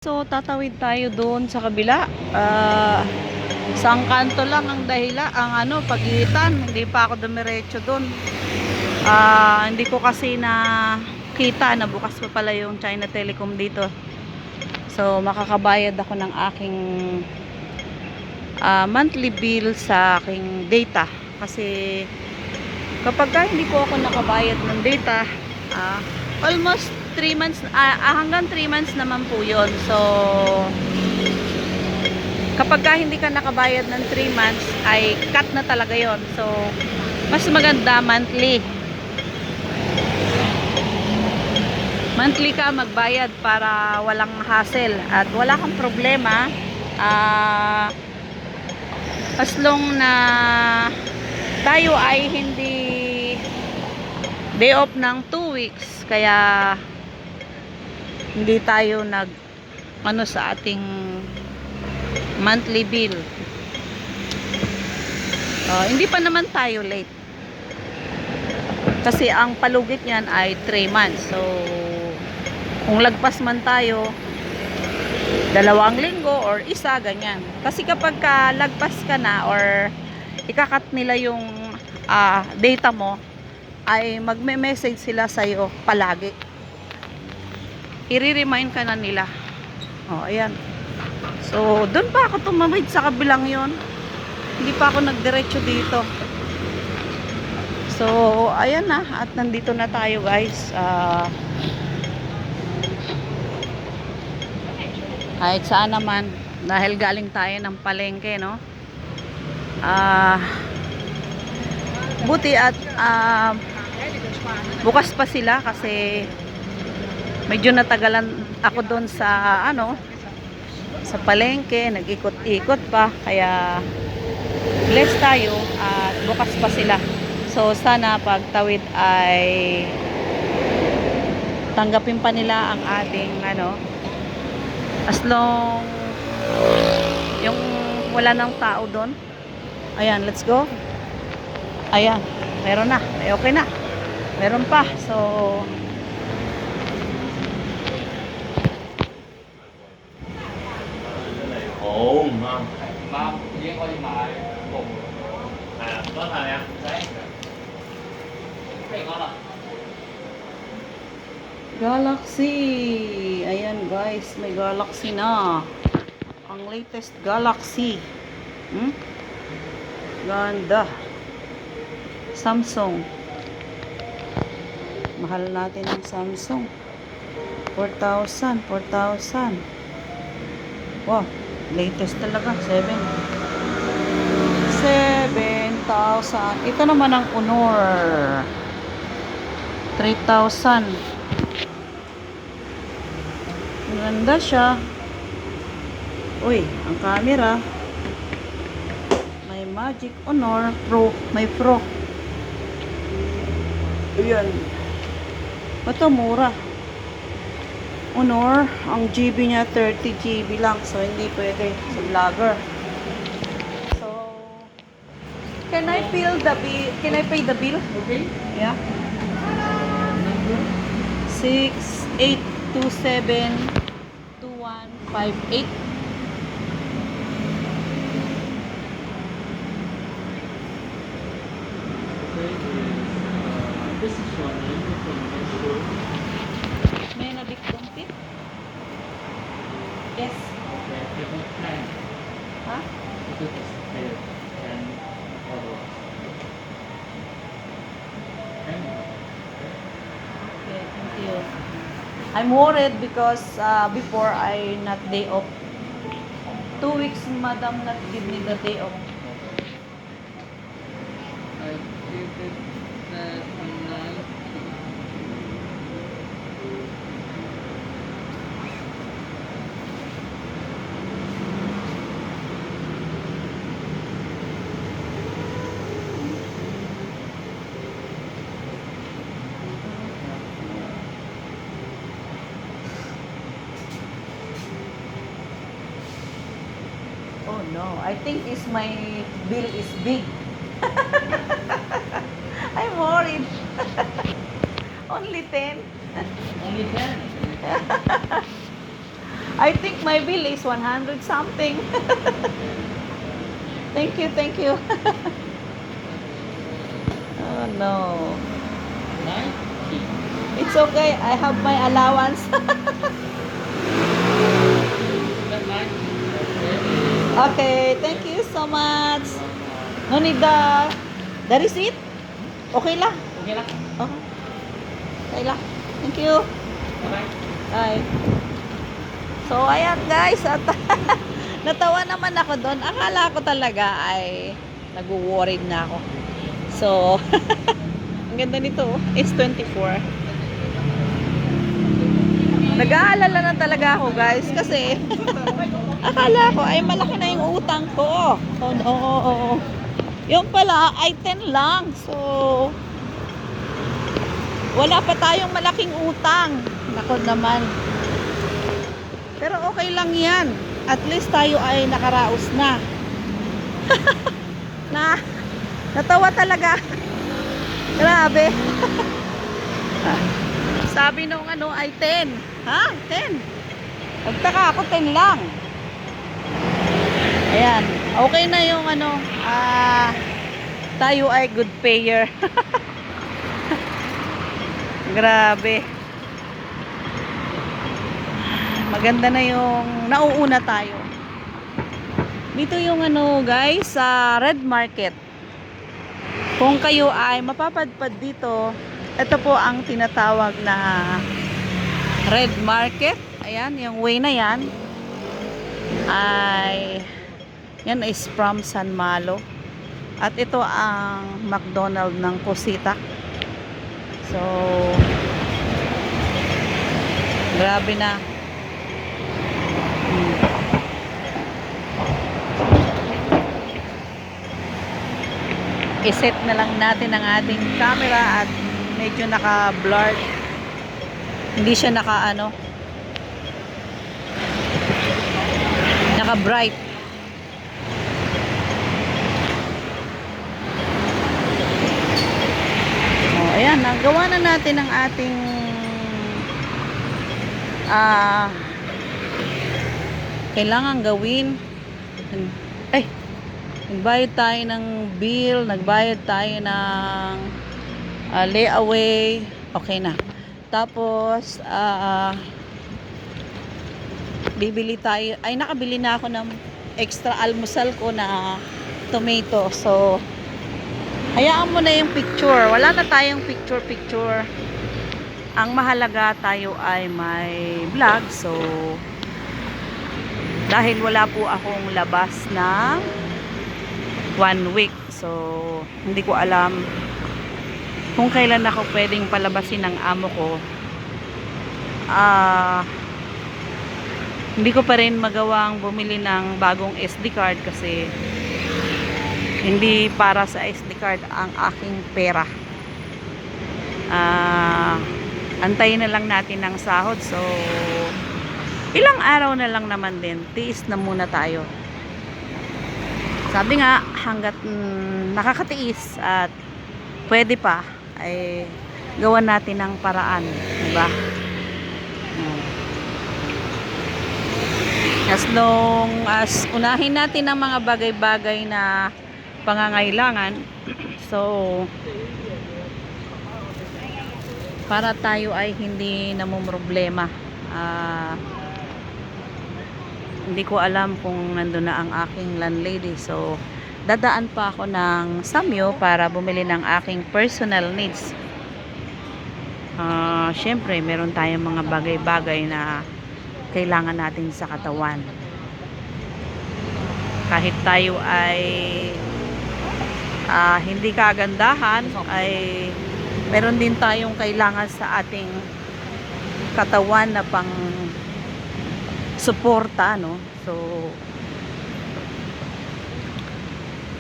So, tatawid tayo doon sa kabila. Sa kanto lang ang pagitan. Hindi pa ako dumiretso doon. Hindi ko kasi nakita na bukas pa pala yung China Telecom dito. So, makakabayad ako ng aking monthly bill sa aking data. Kasi kapag hindi po ako nakabayad ng data, almost 3 months, hanggang 3 months naman po yun. So, kapag hindi ka nakabayad ng 3 months, ay cut na talaga yon. So, mas maganda monthly. Monthly ka magbayad para walang hassle at wala kang problema. As long na tayo ay hindi day off ng 2 weeks, kaya hindi tayo sa ating monthly bill. Hindi pa naman tayo late kasi ang palugit niyan ay 3 months. So kung lagpas man tayo 2 linggo or isa, ganyan. Kasi kapag lagpas ka na or ikakat nila yung data mo, ay magme-message sila sa'yo palagi. I-remind ka na nila. Ayan. So, doon pa ako tumawid sa kabilang yon. Hindi pa ako nagdiretso dito. So, ayan na. At nandito na tayo, guys. Kahit saan naman. Dahil galing tayo ng palengke, no? Buti at bukas pa sila kasi medyo natagalan ako doon sa sa palengke, nag-ikot-ikot pa, kaya bless tayo at bukas pa sila. So sana pagtawid ay tanggapin pa nila ang ating as long yung wala nang tao doon. Ayan, let's go. Ayan, meron na, ay okay na, meron pa. So Ma'am. Ma'am, hindi ko yung mahal. Có thời em. Đấy. Đây có rồi. Galaxy. Ayan guys, may Galaxy na. Ang latest Galaxy. Ganda. Samsung. Mahal natin ang Samsung. 4,000. Wow, latest talaga. 7,000. Ito naman ang Honor. 3,000. Ganda siya. Uy, ang camera. May Magic Honor Pro. May Pro. Ayan. Ito mura. Honor, ang GB niya 30 GB lang. So, hindi pwede sa vlogger. So, can I pay the bill? Can I pay the bill? Okay. Yeah. 68272158. This is your name from Mexico. May nabigkumpit? Yes. Okay, you can plan. Ha? Itu display and follow. Okay, thank you. I'm worried because before I not day off. 2 weeks, madam not give me the day off. I give it that night. Oh no, I think my bill is big. I'm worried. Only 10. Only 10. I think my bill is 100 something. Thank you, thank you. Oh no. Nice. It's okay. I have my allowance. That's nice. Okay, thank you so much. No need the receipt? Okay lang. Okay lang. Okay. Okay lang. Thank you. Bye-bye. Bye. So, ayan guys. At natawa naman ako doon. Akala ko talaga ay nag-worried na ako. So, ang ganda nito. It's 24. Nag-aalala na talaga ako guys. Kasi, akala ko ay malaki na yung utang ko. Oh no. Yung pala ay 10 lang. So, wala pa tayong malaking utang. Nako naman. Pero okay lang yan. At least tayo ay nakaraos na. Natawa talaga. Grabe. Sabi nung ano ay 10. Ha? 10. Nagtaka ako 10 lang. Ayan. Okay na yung ano. Tayo ay good payer. Grabe. Maganda na yung nauuna tayo. Dito yung ano guys, sa Red Market. Kung kayo ay mapapadpad dito, ito po ang tinatawag na Red Market. Ayan, yung way na yan ay yan is from San Malo. At ito ang McDonald ng Cosita. So, grabe na. I-set na lang natin ang ating camera at medyo naka-blurred. Hindi siya naka-bright. Ayan, nagawa na natin ang ating kailangan gawin. Ay, nagbayad tayo ng bill, nagbayad tayo ng layaway. Okay na. Tapos, bibili tayo. Ay, nakabili na ako ng extra almusal ko na tomato. So, hayaan mo na yung picture. Wala na tayong picture. Ang mahalaga tayo ay may vlog. So, dahil wala po akong labas ng 1 week. So, hindi ko alam kung kailan ako pwedeng palabasin ng amo ko. Hindi ko pa rin magawang bumili ng bagong SD card kasi hindi para sa SD card ang aking pera. Antayin na lang natin ng sahod. So, ilang araw na lang naman din. Tiis na muna tayo. Sabi nga, hanggat nakakatiis at pwede pa, ay gawan natin ng paraan. Diba? As unahin natin ang mga bagay-bagay na pangangailangan. So, para tayo ay hindi namumroblema. Hindi ko alam kung nandun na ang aking landlady. So, dadaan pa ako ng Samyo para bumili ng aking personal needs. Syempre, meron tayong mga bagay-bagay na kailangan natin sa katawan. Kahit tayo ay hindi kagandahan, ay meron din tayong kailangan sa ating katawan na pang suporta, no? So,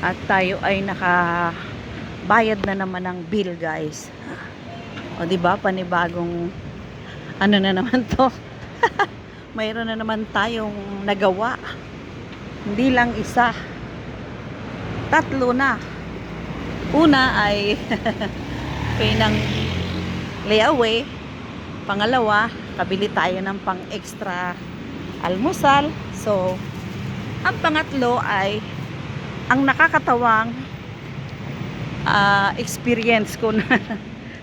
at tayo ay nakabayad na naman ng bill, guys. O, diba? Panibagong ano na naman to. Mayroon na naman tayong nagawa. Hindi lang isa. 3 na. Una ay pay ng layaway. Pangalawa, kabili tayo ng pang extra almusal. So, ang pangatlo ay ang nakakatawang experience ko na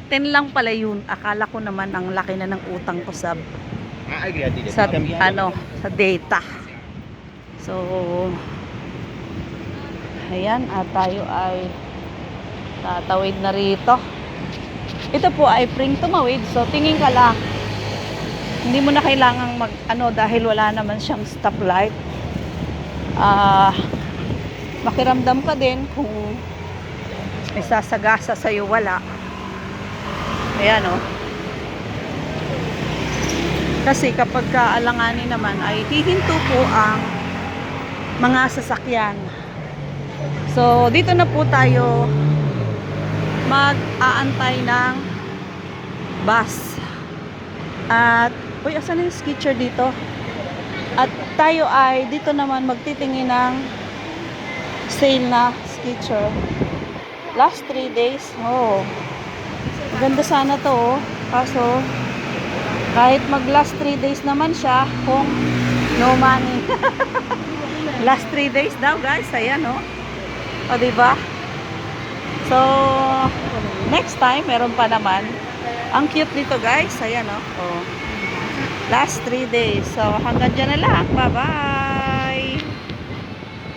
10 lang pala yun. Akala ko naman ang laki na ng utang ko sa sa data. So, ayan, at tayo ay tatawid na rito. Ito po ay free tumawid. So, tingin ka lang. Hindi mo na kailangang dahil wala naman siyang stoplight. Makiramdam ka din kung may sasagasa sa'yo, wala. Ayan, oh. Kasi kapag kaalanganin naman ay hihinto po ang mga sasakyan. So, dito na po tayo mag-aantay ng bus. At, uy, asan yung sketcher dito? At tayo ay dito naman magtitingin ng sale na sketcher. Last 3 days. Oh. Ganda sana to, oh. Kaso, kahit mag last 3 days naman siya, kung no money. Last 3 days daw, guys. Ayan, oh. O, diba? So, next time, meron pa naman. Ang cute nito, guys. Ayan, oh. Oh. Last 3 days. So, hanggang dyan na lang. Bye-bye!